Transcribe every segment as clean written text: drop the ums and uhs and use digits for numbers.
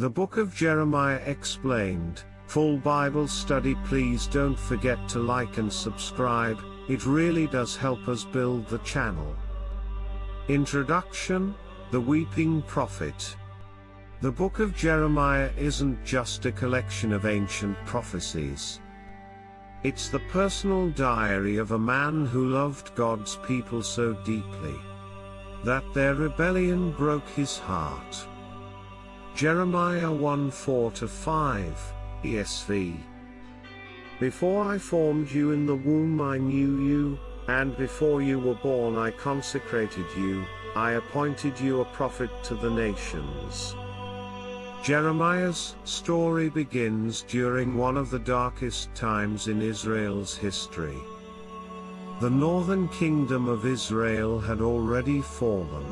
The Book of Jeremiah Explained, full Bible study. Please don't forget to like and subscribe, it really does help us build the channel. Introduction, The Weeping Prophet. The Book of Jeremiah isn't just a collection of ancient prophecies. It's the personal diary of a man who loved God's people so deeply that their rebellion broke his heart. Jeremiah 1:4-5, ESV. Before I formed you in the womb I knew you, and before you were born I consecrated you, I appointed you a prophet to the nations. Jeremiah's story begins during one of the darkest times in Israel's history. The northern kingdom of Israel had already fallen.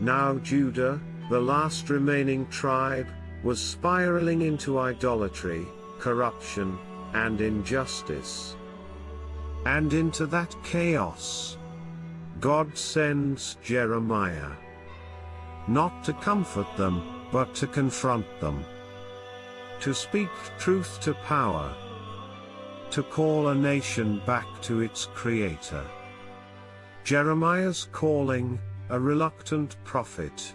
Now Judah, the last remaining tribe, was spiraling into idolatry, corruption, and injustice. And into that chaos, God sends Jeremiah. Not to comfort them, but to confront them. To speak truth to power. To call a nation back to its Creator. Jeremiah's calling, a reluctant prophet.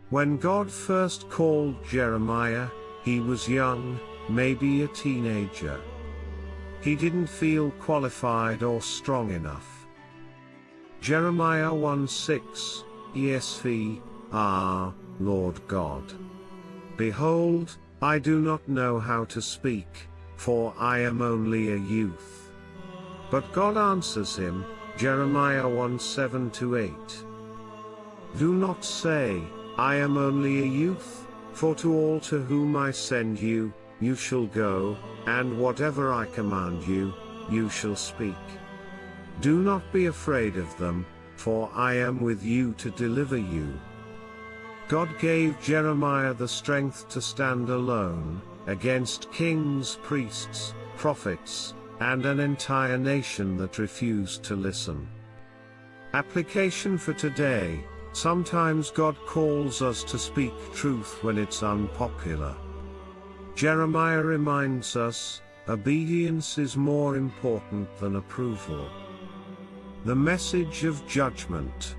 When God first called Jeremiah, he was young, maybe a teenager. He didn't feel qualified or strong enough. Jeremiah 1:6, ESV, Ah, Lord God. Behold, I do not know how to speak, for I am only a youth. But God answers him, Jeremiah 1:7-8. Do not say, I am only a youth, for to all to whom I send you, you shall go, and whatever I command you, you shall speak. Do not be afraid of them, for I am with you to deliver you. God gave Jeremiah the strength to stand alone, against kings, priests, prophets, and an entire nation that refused to listen. Application for today. Sometimes God calls us to speak truth when it's unpopular. Jeremiah reminds us, obedience is more important than approval. The message of judgment.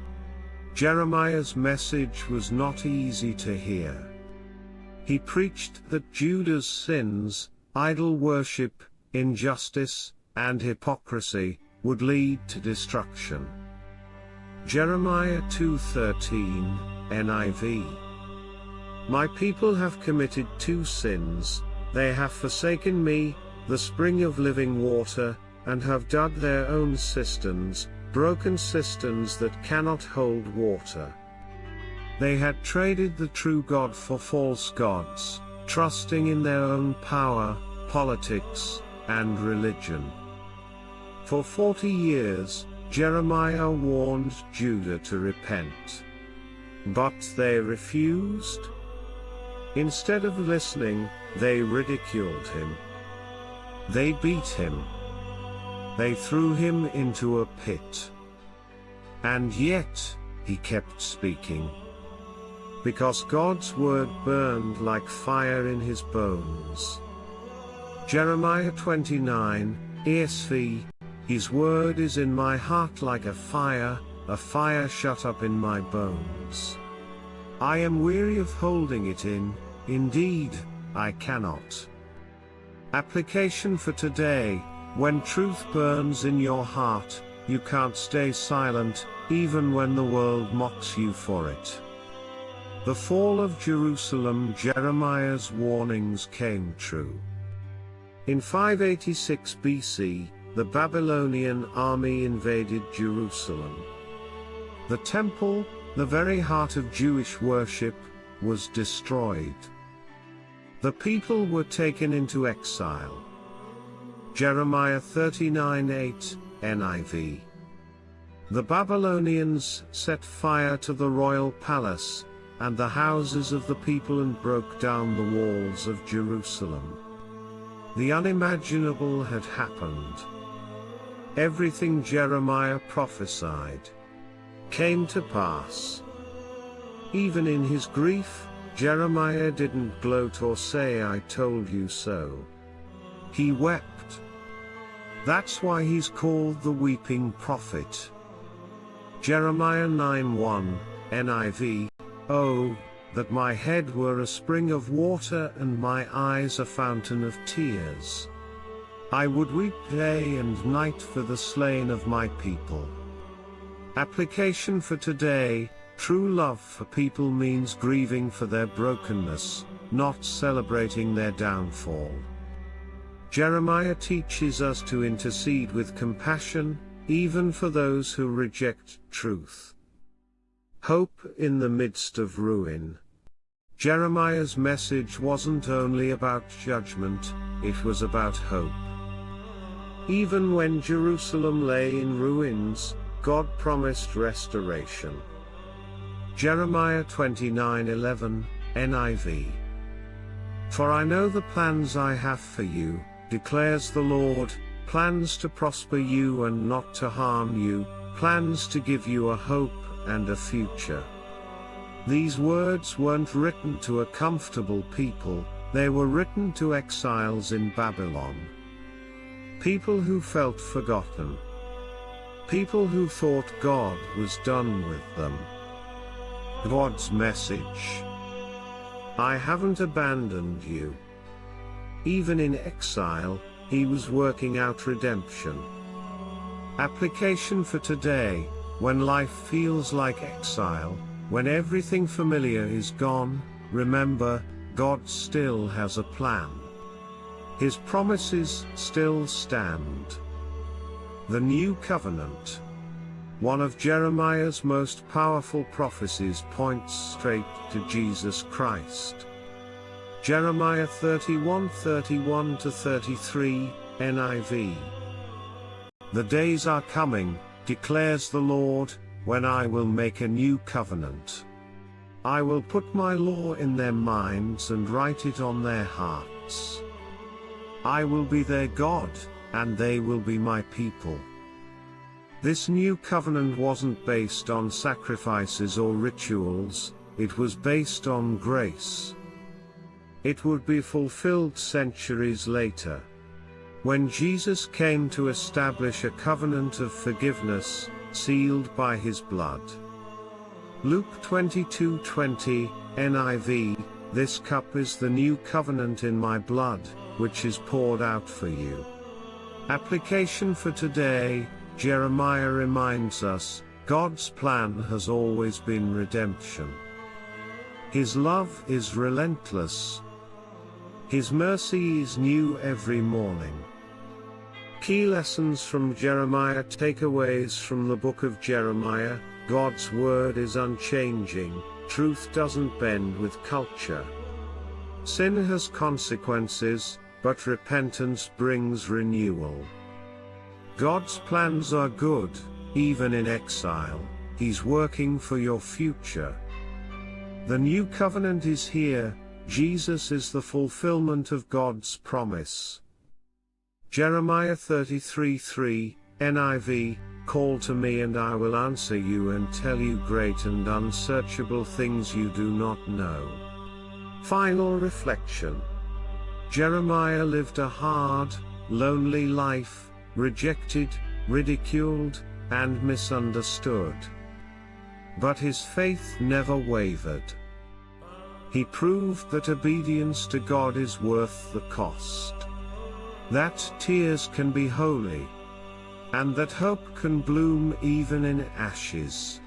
Jeremiah's message was not easy to hear. He preached that Judah's sins, idol worship, injustice, and hypocrisy, would lead to destruction. Jeremiah 2:13, NIV. My people have committed two sins, they have forsaken me, the spring of living water, and have dug their own cisterns, broken cisterns that cannot hold water. They had traded the true God for false gods, trusting in their own power, politics, and religion. For 40 years, Jeremiah warned Judah to repent. But they refused. Instead of listening, they ridiculed him. They beat him. They threw him into a pit. And yet, he kept speaking. Because God's word burned like fire in his bones. Jeremiah 29, ESV. His word is in my heart like a fire shut up in my bones. I am weary of holding it in, indeed, I cannot. Application for today. When truth burns in your heart, you can't stay silent, even when the world mocks you for it. The fall of Jerusalem. Jeremiah's warnings came true. In 586 BC, the Babylonian army invaded Jerusalem. The temple, the very heart of Jewish worship, was destroyed. The people were taken into exile. Jeremiah 39:8, NIV. The Babylonians set fire to the royal palace, and the houses of the people and broke down the walls of Jerusalem. The unimaginable had happened. Everything Jeremiah prophesied came to pass. Even in his grief, Jeremiah didn't gloat or say "I told you so." He wept. That's why he's called the weeping prophet. Jeremiah 9:1, NIV, "Oh, that my head were a spring of water and my eyes a fountain of tears. I would weep day and night for the slain of my people." Application for today: true love for people means grieving for their brokenness, not celebrating their downfall. Jeremiah teaches us to intercede with compassion, even for those who reject truth. Hope in the midst of ruin. Jeremiah's message wasn't only about judgment, it was about hope. Even when Jerusalem lay in ruins, God promised restoration. Jeremiah 29:11, NIV. "For I know the plans I have for you, declares the Lord, plans to prosper you and not to harm you, plans to give you a hope and a future." These words weren't written to a comfortable people, they were written to exiles in Babylon. People who felt forgotten. People who thought God was done with them. God's message: I haven't abandoned you. Even in exile, He was working out redemption. Application for today: when life feels like exile, when everything familiar is gone, remember, God still has a plan. His promises still stand. The New Covenant. One of Jeremiah's most powerful prophecies points straight to Jesus Christ. Jeremiah 31:31-33, NIV. "The days are coming, declares the Lord, when I will make a new covenant. I will put my law in their minds and write it on their hearts. I will be their God, and they will be my people." This new covenant wasn't based on sacrifices or rituals, it was based on grace. It would be fulfilled centuries later, when Jesus came to establish a covenant of forgiveness, sealed by His blood. Luke 22:20, NIV, "This cup is the new covenant in my blood, which is poured out for you." Application for today: Jeremiah reminds us, God's plan has always been redemption. His love is relentless. His mercy is new every morning. Key lessons from Jeremiah. Takeaways from the book of Jeremiah: God's word is unchanging, truth doesn't bend with culture. Sin has consequences, but repentance brings renewal. God's plans are good, even in exile. He's working for your future. The new covenant is here. Jesus is the fulfillment of God's promise. Jeremiah 33:3, NIV, "Call to me and I will answer you and tell you great and unsearchable things you do not know." Final reflection. Jeremiah lived a hard, lonely life, rejected, ridiculed, and misunderstood. But his faith never wavered. He proved that obedience to God is worth the cost. That tears can be holy. And that hope can bloom even in ashes.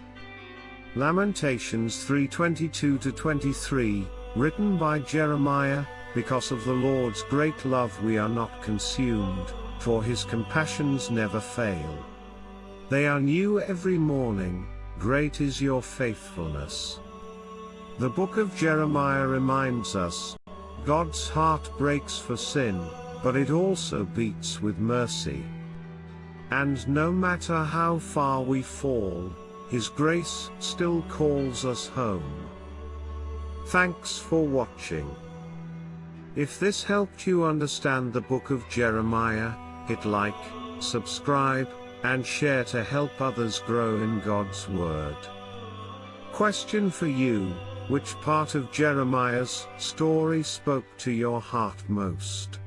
Lamentations 3:22-23, written by Jeremiah, "Because of the Lord's great love we are not consumed, for His compassions never fail. They are new every morning, great is your faithfulness." The book of Jeremiah reminds us, God's heart breaks for sin, but it also beats with mercy. And no matter how far we fall, His grace still calls us home. Thanks for watching. If this helped you understand the book of Jeremiah, hit like, subscribe, and share to help others grow in God's Word. Question for you: Which part of Jeremiah's story spoke to your heart most?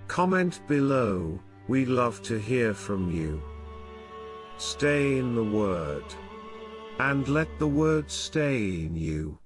Comment below, we love to hear from you. Stay in the Word. And let the Word stay in you.